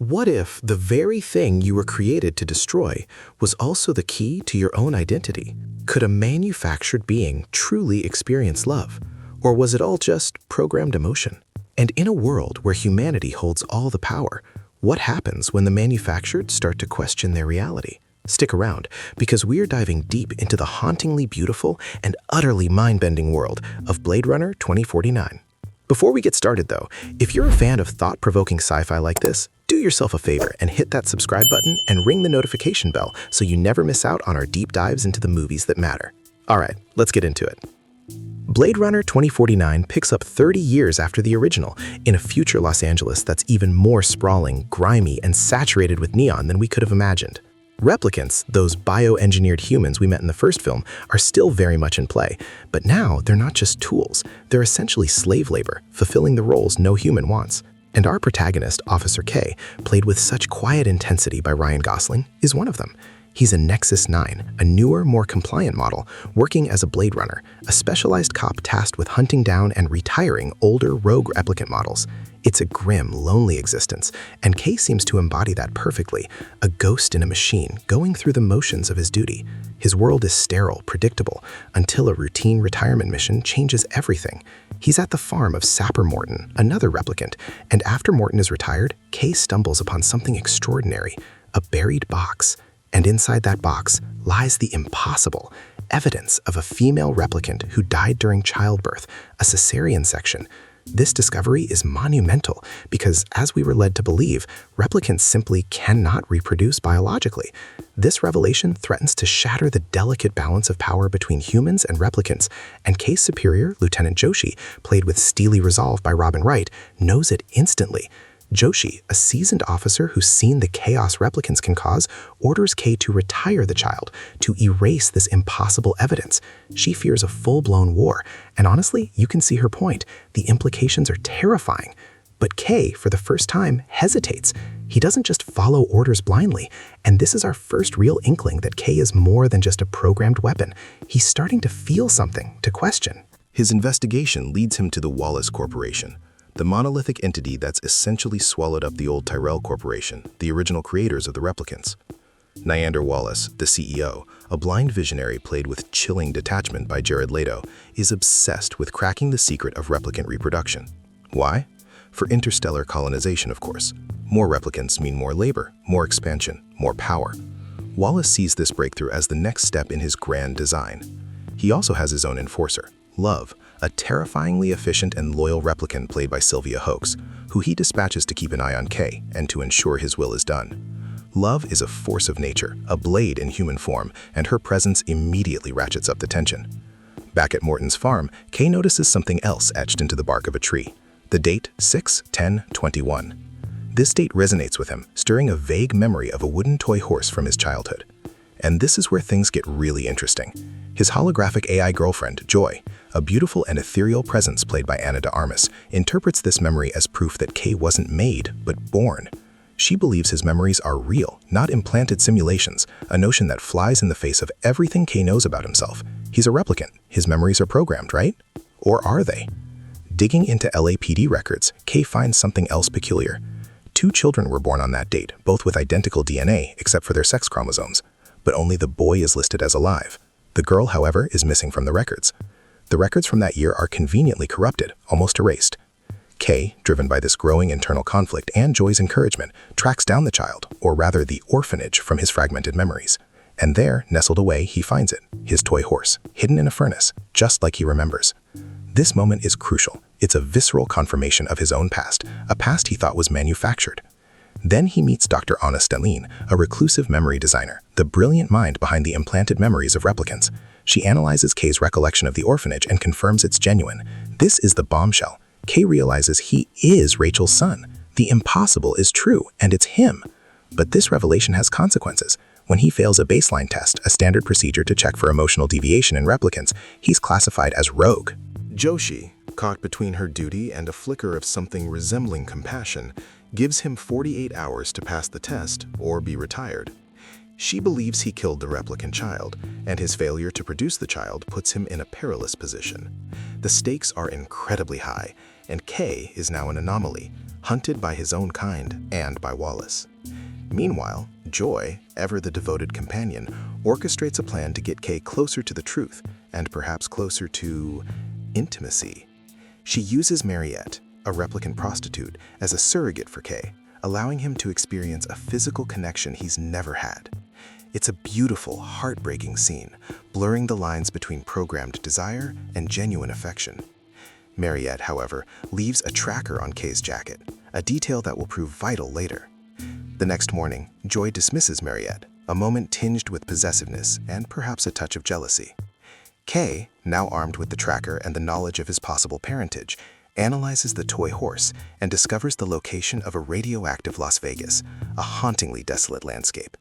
What if the very thing you were created to destroy was also the key to your own identity? Could a manufactured being truly experience love? Or was it all just programmed emotion? And in a world where humanity holds all the power, what happens when the manufactured start to question their reality? Stick around, because we're diving deep into the hauntingly beautiful and utterly mind-bending world of Blade Runner 2049. Before we get started though, if you're a fan of thought-provoking sci-fi like this, do yourself a favor and hit that subscribe button and ring the notification bell so you never miss out on our deep dives into the movies that matter. Alright, let's get into it. Blade Runner 2049 picks up 30 years after the original in a future Los Angeles that's even more sprawling, grimy, and saturated with neon than we could have imagined. Replicants, those bioengineered humans we met in the first film, are still very much in play, but now they're not just tools, they're essentially slave labor, fulfilling the roles no human wants. And our protagonist, Officer K, played with such quiet intensity by Ryan Gosling, is one of them. He's a Nexus 9, a newer, more compliant model, working as a Blade Runner, a specialized cop tasked with hunting down and retiring older rogue replicant models. It's a grim, lonely existence, and K seems to embody that perfectly, a ghost in a machine going through the motions of his duty. His world is sterile, predictable, until a routine retirement mission changes everything. He's at the farm of Sapper Morton, another replicant, and after Morton is retired, K stumbles upon something extraordinary, a buried box. And inside that box lies the impossible, evidence of a female replicant who died during childbirth, a cesarean section. This discovery is monumental because, as we were led to believe, replicants simply cannot reproduce biologically. This revelation threatens to shatter the delicate balance of power between humans and replicants, and K's superior, Lieutenant Joshi, played with steely resolve by Robin Wright, knows it instantly. Joshi, a seasoned officer who's seen the chaos replicants can cause, orders K to retire the child, to erase this impossible evidence. She fears a full-blown war, and honestly, you can see her point. The implications are terrifying. But K, for the first time, hesitates. He doesn't just follow orders blindly, and this is our first real inkling that K is more than just a programmed weapon. He's starting to feel something, to question. His investigation leads him to the Wallace Corporation, the monolithic entity that's essentially swallowed up the old Tyrell Corporation, the original creators of the replicants. Nyander Wallace, the CEO, a blind visionary played with chilling detachment by Jared Leto, is obsessed with cracking the secret of replicant reproduction. Why? For interstellar colonization, of course. More replicants mean more labor, more expansion, more power. Wallace sees this breakthrough as the next step in his grand design. He also has his own enforcer, Love, a terrifyingly efficient and loyal replicant played by Sylvia Hoeks, who he dispatches to keep an eye on K and to ensure his will is done. Love is a force of nature, a blade in human form, and her presence immediately ratchets up the tension. Back at Morton's farm, K notices something else etched into the bark of a tree. The date 6/10/21. This date resonates with him, stirring a vague memory of a wooden toy horse from his childhood. And this is where things get really interesting. His holographic AI girlfriend, Joy, a beautiful and ethereal presence played by Ana de Armas, interprets this memory as proof that K wasn't made, but born. She believes his memories are real, not implanted simulations, a notion that flies in the face of everything K knows about himself. He's a replicant. His memories are programmed, right? Or are they? Digging into LAPD records, K finds something else peculiar. 2 children were born on that date, both with identical DNA except for their sex chromosomes. But only the boy is listed as alive. The girl, however, is missing from the records. The records from that year are conveniently corrupted, almost erased. K, driven by this growing internal conflict and Joy's encouragement, tracks down the child, or rather the orphanage, from his fragmented memories. And there, nestled away, he finds it, his toy horse, hidden in a furnace, just like he remembers. This moment is crucial. It's a visceral confirmation of his own past, a past he thought was manufactured. Then he meets Dr. Anna Stelline, a reclusive memory designer, the brilliant mind behind the implanted memories of replicants. She analyzes K's recollection of the orphanage and confirms it's genuine. This is the bombshell. K realizes he is Rachel's son. The impossible is true, and it's him. But this revelation has consequences. When he fails a baseline test, a standard procedure to check for emotional deviation in replicants, he's classified as rogue. Joshi, caught between her duty and a flicker of something resembling compassion, gives him 48 hours to pass the test or be retired. She believes he killed the replicant child, and his failure to produce the child puts him in a perilous position. The stakes are incredibly high, and Kay is now an anomaly, hunted by his own kind and by Wallace. Meanwhile, Joy, ever the devoted companion, orchestrates a plan to get Kay closer to the truth, and perhaps closer to intimacy. She uses Mariette, a replicant prostitute, as a surrogate for Kay, allowing him to experience a physical connection he's never had. It's a beautiful, heartbreaking scene, blurring the lines between programmed desire and genuine affection. Mariette, however, leaves a tracker on Kay's jacket, a detail that will prove vital later. The next morning, Joy dismisses Mariette, a moment tinged with possessiveness and perhaps a touch of jealousy. Kay, now armed with the tracker and the knowledge of his possible parentage, analyzes the toy horse and discovers the location of a radioactive Las Vegas, a hauntingly desolate landscape.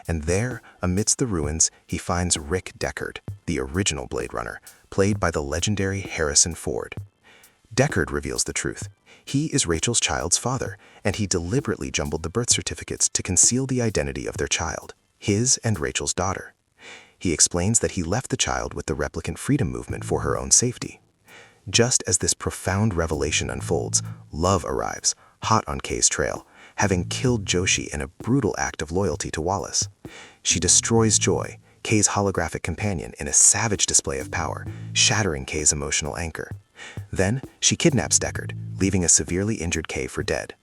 And there, amidst the ruins, he finds Rick Deckard, the original Blade Runner, played by the legendary Harrison Ford. Deckard reveals the truth. He is Rachel's child's father, and he deliberately jumbled the birth certificates to conceal the identity of their child, his and Rachel's daughter. He explains that he left the child with the replicant freedom movement for her own safety. Just as this profound revelation unfolds, Love arrives, hot on Kay's trail, having killed Joshi in a brutal act of loyalty to Wallace. She destroys Joy, Kay's holographic companion, in a savage display of power, shattering Kay's emotional anchor. Then, she kidnaps Deckard, leaving a severely injured Kay for dead.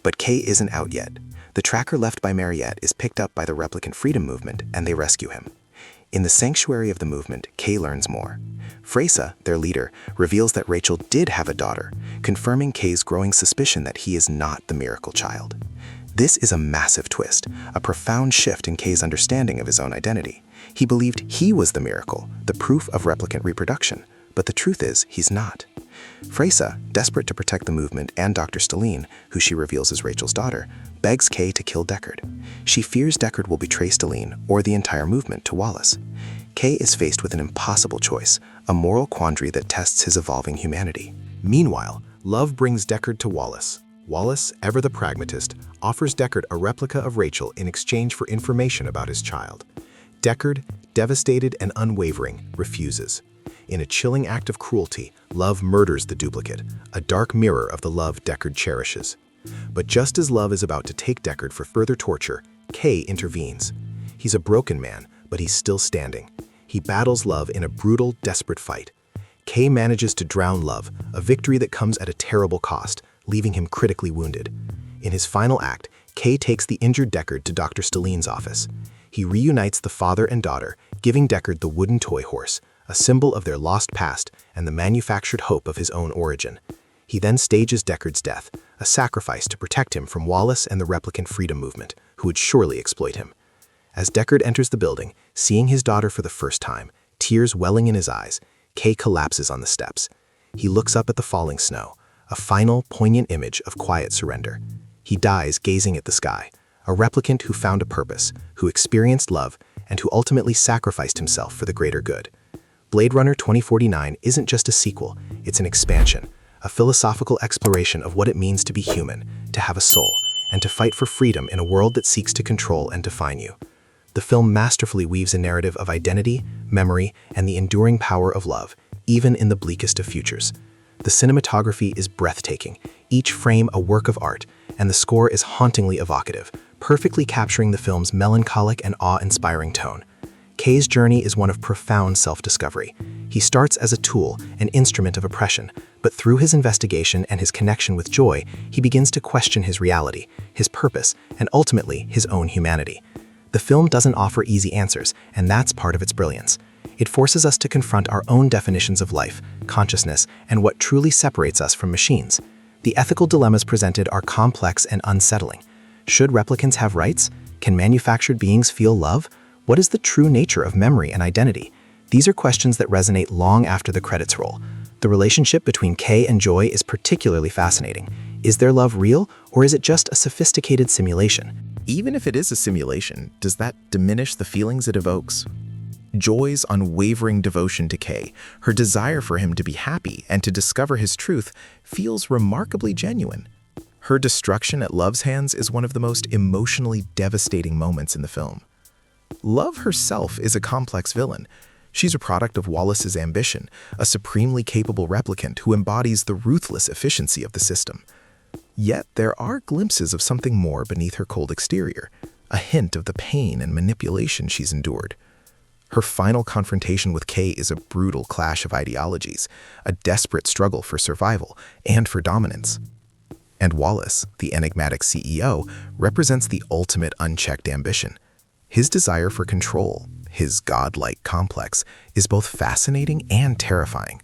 But Kay isn't out yet. The tracker left by Mariette is picked up by the replicant freedom movement, and they rescue him. In the sanctuary of the movement, Kay learns more. Freysa, their leader, reveals that Rachel did have a daughter, confirming Kay's growing suspicion that he is not the miracle child. This is a massive twist, a profound shift in Kay's understanding of his own identity. He believed he was the miracle, the proof of replicant reproduction, but the truth is he's not. Freysa, desperate to protect the movement and Dr. Stelline, who she reveals is Rachel's daughter, begs Kay to kill Deckard. She fears Deckard will betray Stelline or the entire movement to Wallace. Kay is faced with an impossible choice, a moral quandary that tests his evolving humanity. Meanwhile, Love brings Deckard to Wallace. Wallace, ever the pragmatist, offers Deckard a replica of Rachel in exchange for information about his child. Deckard, devastated and unwavering, refuses. In a chilling act of cruelty, Love murders the duplicate, a dark mirror of the love Deckard cherishes. But just as Love is about to take Deckard for further torture, Kay intervenes. He's a broken man, but he's still standing. He battles Love in a brutal, desperate fight. Kay manages to drown Love, a victory that comes at a terrible cost, leaving him critically wounded. In his final act, Kay takes the injured Deckard to Dr. Stelline's office. He reunites the father and daughter, giving Deckard the wooden toy horse, a symbol of their lost past and the manufactured hope of his own origin. He then stages Deckard's death, a sacrifice to protect him from Wallace and the replicant freedom movement, who would surely exploit him. As Deckard enters the building, seeing his daughter for the first time, tears welling in his eyes, Kay collapses on the steps. He looks up at the falling snow, a final, poignant image of quiet surrender. He dies gazing at the sky, a replicant who found a purpose, who experienced love, and who ultimately sacrificed himself for the greater good. Blade Runner 2049 isn't just a sequel, it's an expansion, a philosophical exploration of what it means to be human, to have a soul, and to fight for freedom in a world that seeks to control and define you. The film masterfully weaves a narrative of identity, memory, and the enduring power of love, even in the bleakest of futures. The cinematography is breathtaking, each frame a work of art, and the score is hauntingly evocative, perfectly capturing the film's melancholic and awe-inspiring tone. Kay's journey is one of profound self-discovery. He starts as a tool, an instrument of oppression, but through his investigation and his connection with Joy, he begins to question his reality, his purpose, and ultimately his own humanity. The film doesn't offer easy answers, and that's part of its brilliance. It forces us to confront our own definitions of life, consciousness, and what truly separates us from machines. The ethical dilemmas presented are complex and unsettling. Should replicants have rights? Can manufactured beings feel love? What is the true nature of memory and identity? These are questions that resonate long after the credits roll. The relationship between Kay and Joy is particularly fascinating. Is their love real, or is it just a sophisticated simulation? Even if it is a simulation, does that diminish the feelings it evokes? Joy's unwavering devotion to Kay, her desire for him to be happy and to discover his truth, feels remarkably genuine. Her destruction at Love's hands is one of the most emotionally devastating moments in the film. Love herself is a complex villain. She's a product of Wallace's ambition, a supremely capable replicant who embodies the ruthless efficiency of the system. Yet there are glimpses of something more beneath her cold exterior, a hint of the pain and manipulation she's endured. Her final confrontation with Kay is a brutal clash of ideologies, a desperate struggle for survival and for dominance. And Wallace, the enigmatic CEO, represents the ultimate unchecked ambition. His desire for control, his godlike complex, is both fascinating and terrifying.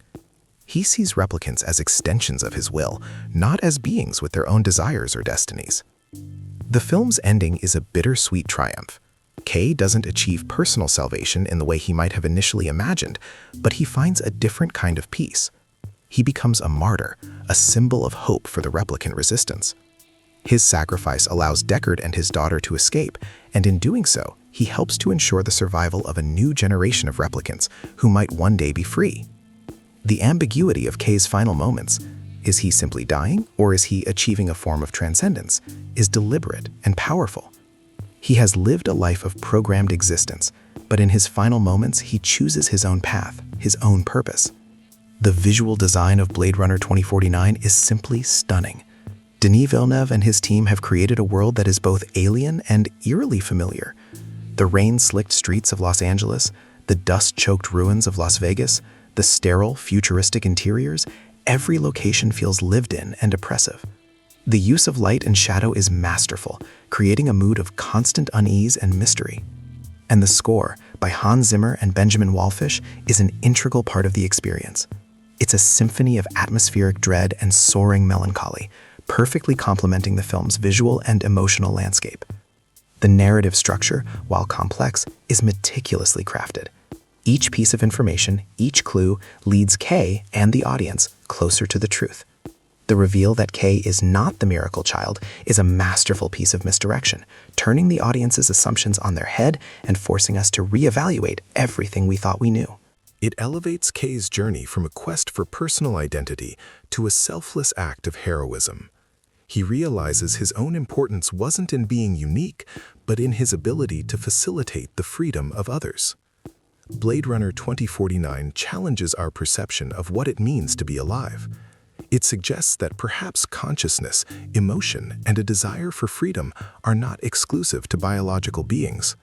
He sees replicants as extensions of his will, not as beings with their own desires or destinies. The film's ending is a bittersweet triumph. Kay doesn't achieve personal salvation in the way he might have initially imagined, but he finds a different kind of peace. He becomes a martyr, a symbol of hope for the replicant resistance. His sacrifice allows Deckard and his daughter to escape, and in doing so, he helps to ensure the survival of a new generation of replicants who might one day be free. The ambiguity of Kay's final moments, is he simply dying or is he achieving a form of transcendence, is deliberate and powerful. He has lived a life of programmed existence, but in his final moments he chooses his own path, his own purpose. The visual design of Blade Runner 2049 is simply stunning. Denis Villeneuve and his team have created a world that is both alien and eerily familiar. The rain-slicked streets of Los Angeles, the dust-choked ruins of Las Vegas, the sterile, futuristic interiors, every location feels lived in and oppressive. The use of light and shadow is masterful, creating a mood of constant unease and mystery. And the score, by Hans Zimmer and Benjamin Wallfisch, is an integral part of the experience. It's a symphony of atmospheric dread and soaring melancholy, perfectly complementing the film's visual and emotional landscape. The narrative structure, while complex, is meticulously crafted. Each piece of information, each clue, leads Kay and the audience closer to the truth. The reveal that Kay is not the miracle child is a masterful piece of misdirection, turning the audience's assumptions on their head and forcing us to reevaluate everything we thought we knew. It elevates Kay's journey from a quest for personal identity to a selfless act of heroism. He realizes his own importance wasn't in being unique, but in his ability to facilitate the freedom of others. Blade Runner 2049 challenges our perception of what it means to be alive. It suggests that perhaps consciousness, emotion, and a desire for freedom are not exclusive to biological beings.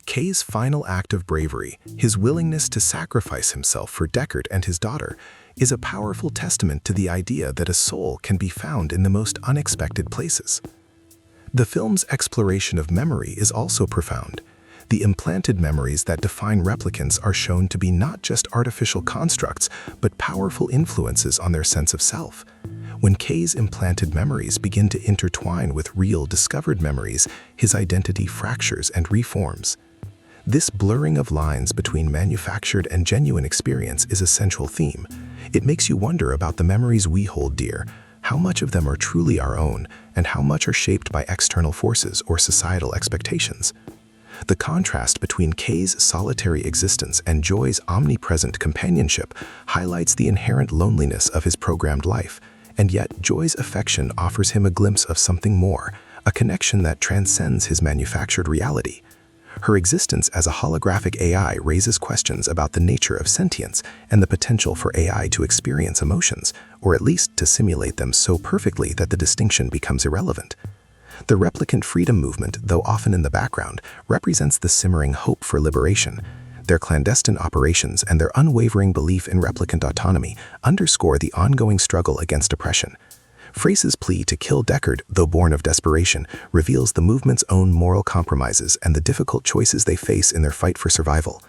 Kay's final act of bravery, his willingness to sacrifice himself for Deckard and his daughter, is a powerful testament to the idea that a soul can be found in the most unexpected places. The film's exploration of memory is also profound. The implanted memories that define replicants are shown to be not just artificial constructs, but powerful influences on their sense of self. When Kay's implanted memories begin to intertwine with real discovered memories, his identity fractures and reforms. This blurring of lines between manufactured and genuine experience is a central theme. It makes you wonder about the memories we hold dear, how much of them are truly our own, and how much are shaped by external forces or societal expectations. The contrast between Kay's solitary existence and Joy's omnipresent companionship highlights the inherent loneliness of his programmed life, and yet Joy's affection offers him a glimpse of something more, a connection that transcends his manufactured reality. Her existence as a holographic AI raises questions about the nature of sentience and the potential for AI to experience emotions, or at least to simulate them so perfectly that the distinction becomes irrelevant. The replicant freedom movement, though often in the background, represents the simmering hope for liberation. Their clandestine operations and their unwavering belief in replicant autonomy underscore the ongoing struggle against oppression. Frace's plea to kill Deckard, though born of desperation, reveals the movement's own moral compromises and the difficult choices they face in their fight for survival.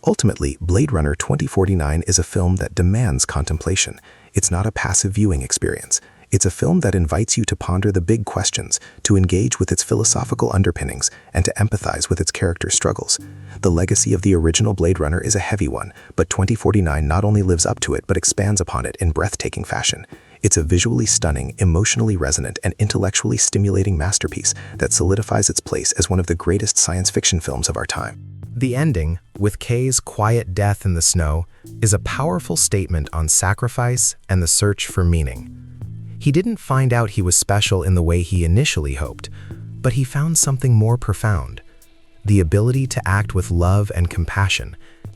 Ultimately, Blade Runner 2049 is a film that demands contemplation. It's not a passive viewing experience. It's a film that invites you to ponder the big questions, to engage with its philosophical underpinnings, and to empathize with its characters' struggles. The legacy of the original Blade Runner is a heavy one, but 2049 not only lives up to it but expands upon it in breathtaking fashion. It's a visually stunning, emotionally resonant, and intellectually stimulating masterpiece that solidifies its place as one of the greatest science fiction films of our time. The ending, with Kay's quiet death in the snow, is a powerful statement on sacrifice and the search for meaning. He didn't find out he was special in the way he initially hoped, but he found something more profound: the ability to act with love and compassion,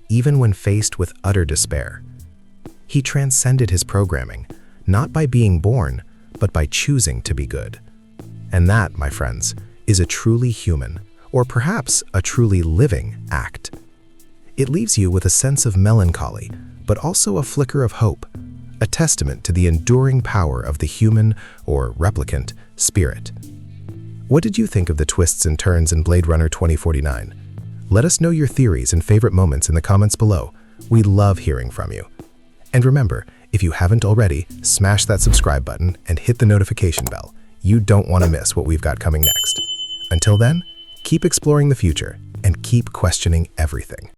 even when faced with utter despair. He transcended his programming, not by being born, but by choosing to be good. And that, my friends, is a truly human, or perhaps a truly living act. It leaves you with a sense of melancholy, but also a flicker of hope, a testament to the enduring power of the human, or replicant, spirit. What did you think of the twists and turns in Blade Runner 2049? Let us know your theories and favorite moments in the comments below. We love hearing from you. And remember, if you haven't already, smash that subscribe button and hit the notification bell. You don't want to miss what we've got coming next. Until then, keep exploring the future and keep questioning everything.